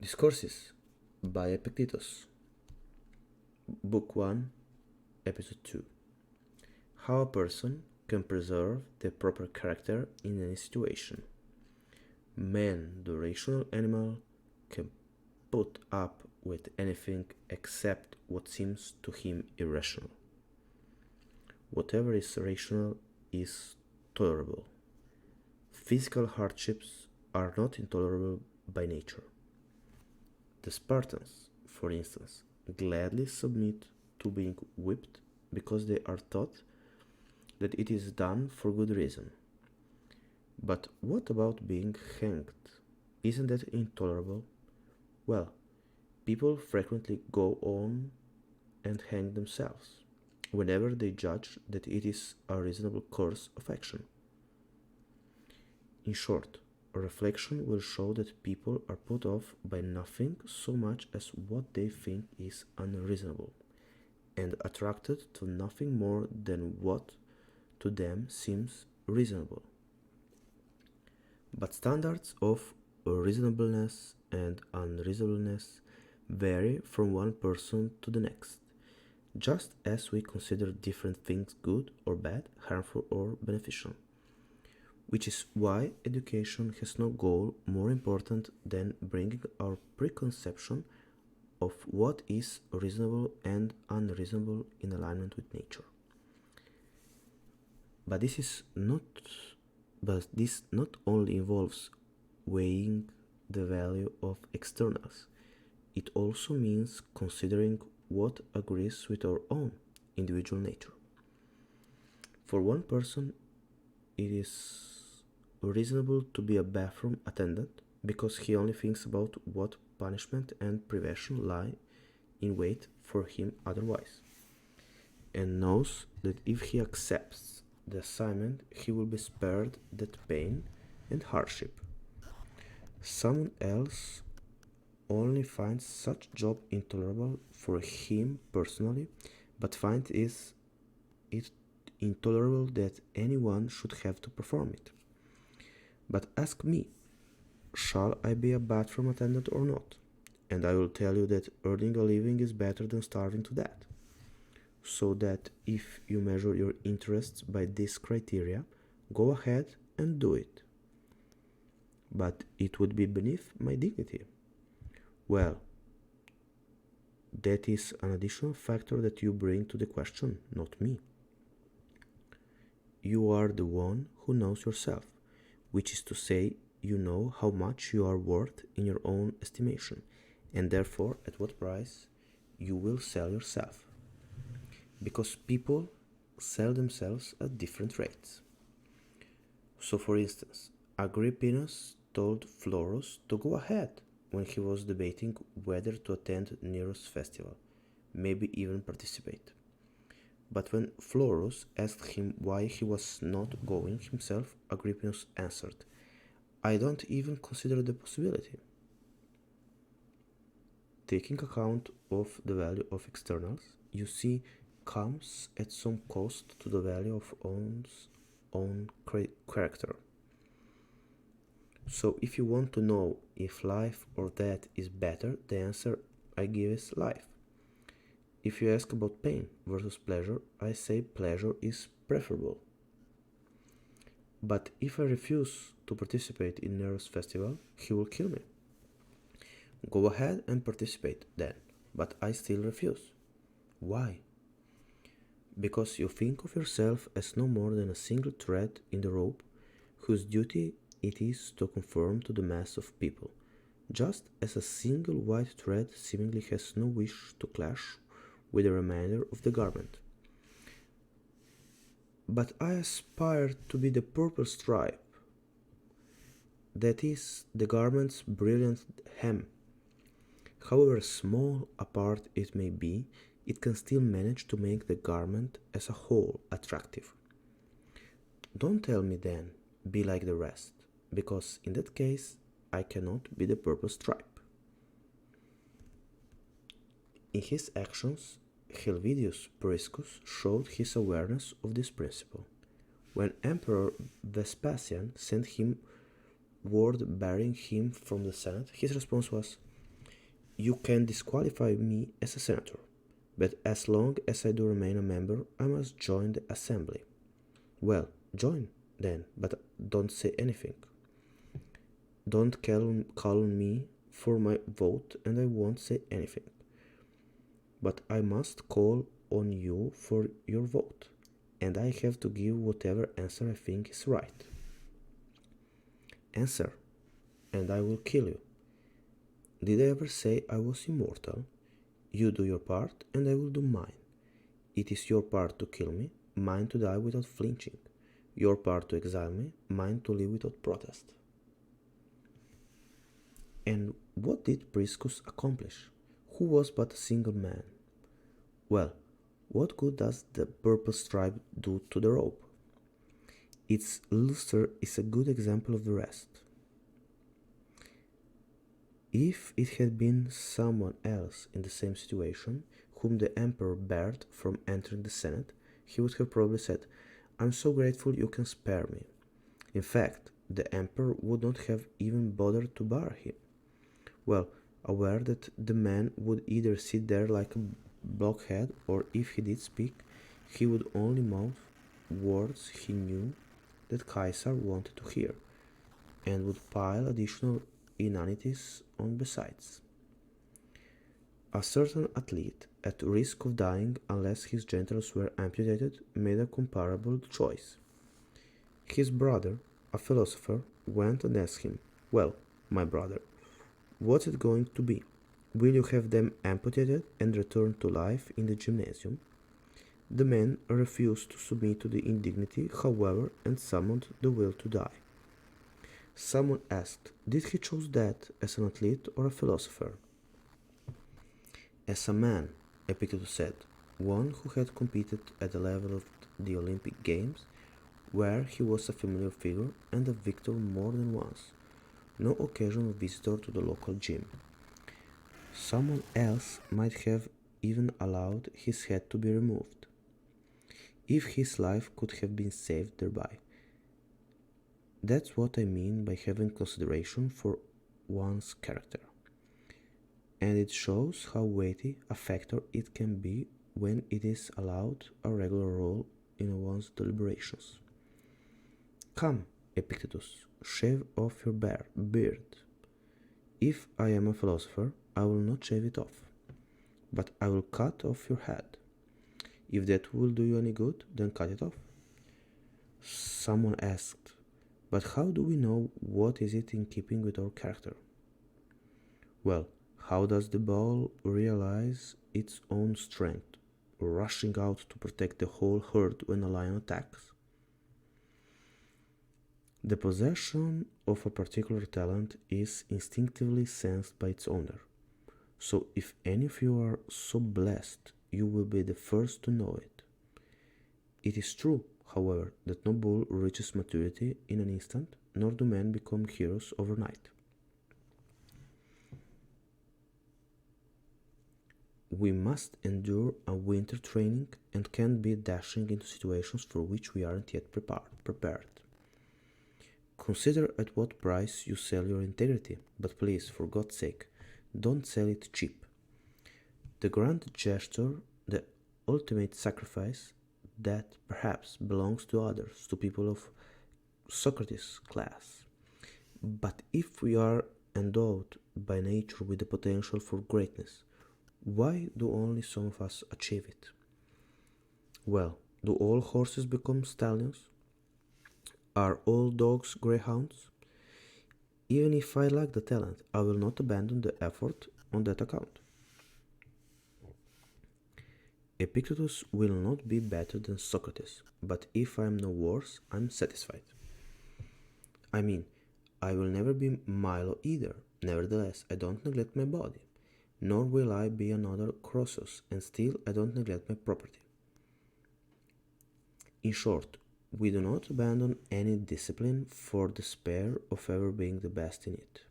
Discourses by Epictetus Book I, Episode 2. How a person can preserve the proper character in any situation. Man, the rational animal, can put up with anything except what seems to him irrational. Whatever is rational is tolerable. Physical hardships are not intolerable by nature. The Spartans, for instance, gladly submit to being whipped because they are taught that it is done for good reason. But what about being hanged? Isn't that intolerable? Well, people frequently go on and hang themselves whenever they judge that it is a reasonable course of action. In short, a reflection will show that people are put off by nothing so much as what they think is unreasonable, and attracted to nothing more than what to them seems reasonable. But standards of reasonableness and unreasonableness vary from one person to the next, just as we consider different things good or bad, harmful or beneficial. Which is why education has no goal more important than bringing our preconception of what is reasonable and unreasonable in alignment with nature. But this not only involves weighing the value of externals, it also means considering what agrees with our own individual nature. For one person, it is reasonable to be a bathroom attendant because he only thinks about what punishment and privation lie in wait for him otherwise, and knows that if he accepts the assignment he will be spared that pain and hardship. Someone else only finds such job intolerable for him personally, but finds it intolerable that anyone should have to perform it. But ask me, shall I be a bathroom attendant or not? And I will tell you that earning a living is better than starving to death. So that if you measure your interests by this criteria, go ahead and do it. But it would be beneath my dignity. Well, that is an additional factor that you bring to the question, not me. You are the one who knows yourself, which is to say, you know how much you are worth in your own estimation, and therefore at what price you will sell yourself. Because people sell themselves at different rates. So, for instance, Agrippinus told Florus to go ahead when he was debating whether to attend Nero's festival, maybe even participate. But when Florus asked him why he was not going himself, Agrippinus answered, I don't even consider the possibility. Taking account of the value of externals, you see, comes at some cost to the value of one's own character. So if you want to know if life or death is better, the answer I give is life. If you ask about pain versus pleasure, I say pleasure is preferable. But if I refuse to participate in Nero's festival, he will kill me. Go ahead and participate then, but I still refuse. Why? Because you think of yourself as no more than a single thread in the rope whose duty it is to conform to the mass of people, just as a single white thread seemingly has no wish to clash with the remainder of the garment. But I aspire to be the purple stripe, that is, the garment's brilliant hem. However small a part it may be, it can still manage to make the garment as a whole attractive. Don't tell me then, be like the rest, because in that case I cannot be the purple stripe. In his actions, Helvidius Priscus showed his awareness of this principle. When Emperor Vespasian sent him word bearing him from the Senate, his response was, You can disqualify me as a senator, but as long as I do remain a member, I must join the assembly. Well, join then, but don't say anything. Don't call on me for my vote, and I won't say anything. But I must call on you for your vote, and I have to give whatever answer I think is right. Answer, and I will kill you. Did I ever say I was immortal? You do your part, and I will do mine. It is your part to kill me, mine to die without flinching. Your part to exile me, mine to live without protest. And what did Priscus accomplish, who was but a single man? Well, what good does the purple stripe do to the rope? Its luster is a good example of the rest. If it had been someone else in the same situation, whom the emperor barred from entering the Senate, he would have probably said, "I'm so grateful you can spare me." In fact, the emperor would not have even bothered to bar him. Well, aware that the man would either sit there like a blockhead, or if he did speak, he would only mouth words he knew that Caesar wanted to hear, and would pile additional inanities on besides. A certain athlete, at risk of dying unless his genitals were amputated, made a comparable choice. His brother, a philosopher, went and asked him, "Well, my brother, what's it going to be? Will you have them amputated and return to life in the gymnasium?" The man refused to submit to the indignity, however, and summoned the will to die. Someone asked, did he choose that as an athlete or a philosopher? As a man, Epictetus said, one who had competed at the level of the Olympic Games, where he was a familiar figure and a victor more than once, no occasional visitor to the local gym. Someone else might have even allowed his head to be removed, if his life could have been saved thereby. That's what I mean by having consideration for one's character. And it shows how weighty a factor it can be when it is allowed a regular role in one's deliberations. Come, Epictetus, shave off your beard. If I am a philosopher, I will not shave it off, but I will cut off your head. If that will do you any good, then cut it off. Someone asked, but how do we know what is it in keeping with our character? Well, how does the bull realize its own strength, rushing out to protect the whole herd when a lion attacks? The possession of a particular talent is instinctively sensed by its owner. So if any of you are so blessed, you will be the first to know it. It is true, however, that no bull reaches maturity in an instant, nor do men become heroes overnight. We must endure a winter training and can't be dashing into situations for which we aren't yet prepared. Consider at what price you sell your integrity, but please, for God's sake, don't sell it cheap. The grand gesture, the ultimate sacrifice, that perhaps belongs to others, to people of Socrates' class. But if we are endowed by nature with the potential for greatness, why do only some of us achieve it? Well, do all horses become stallions? Are all dogs greyhounds? Even if I lack the talent, I will not abandon the effort on that account. Epictetus will not be better than Socrates, but if I am no worse, I am satisfied. I mean, I will never be Milo either. Nevertheless, I don't neglect my body, nor will I be another Croesus, and still I don't neglect my property. In short, we do not abandon any discipline for despair of ever being the best in it.